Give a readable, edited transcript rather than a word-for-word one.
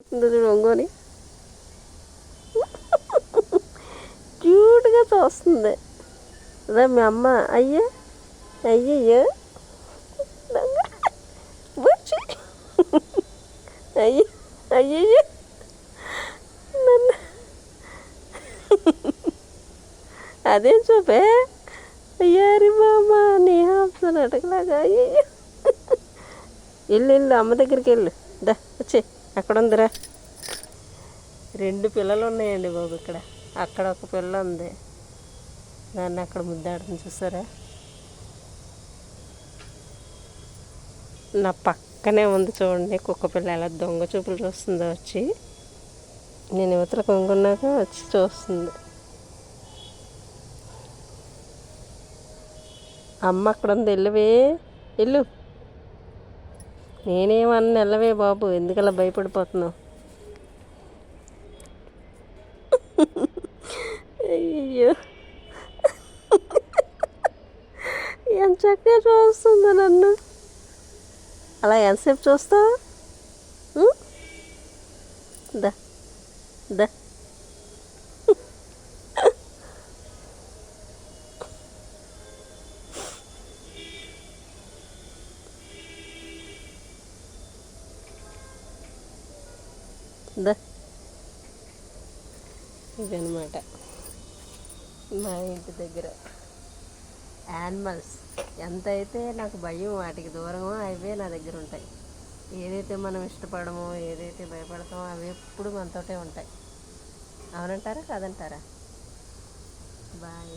చూడు ఒంగోని క్యూట్గా చూస్తుంది. అదే మీ అమ్మ అయ్యే అయ్యయ్యో వచ్చి అయ్యి అయ్యయ్యో నన్ను అదేం చూపే అయ్యారి మామ నీ ఆప్షన్ అటకలాగా అయ్యయ్యో వెళ్ళు అమ్మ దగ్గరికి వెళ్ళు దా వచ్చే అక్కడ ఉందిరా. 2 పిల్లలు ఉన్నాయండి బాబు ఇక్కడ. అక్కడ ఒక పిల్ల ఉంది, దాన్ని అక్కడ ముద్దాడుతుంది చూసారా. నా పక్కనే ఉంది చూడండి కుక్క పిల్ల ఎలా దొంగ చూపులు చూస్తుందో వచ్చి. నేను యువతల కొంగున్నాక వచ్చి చూస్తుంది. అమ్మ అక్కడ ఉంది, వెళ్ళవే వెళ్ళు. నేనేమన్నా వెళ్ళవే బాబు, ఎందుకలా భయపడిపోతున్నావు. అయ్యో ఎంత చక్కగా చూస్తుందో నన్ను. అలా ఎంతసేపు చూస్తావు? దా దా దా. ఇదనమాట మా ఇంటి దగ్గర యానిమల్స్. ఎంతైతే నాకు భయం వాటికి దూరమో అవే నా దగ్గర ఉంటాయి. ఏదైతే మనం ఇష్టపడమో, ఏదైతే భయపడతామో అవి ఎప్పుడు మనతోటే ఉంటాయి. అవునంటారా కాదంటారా? బాయ్.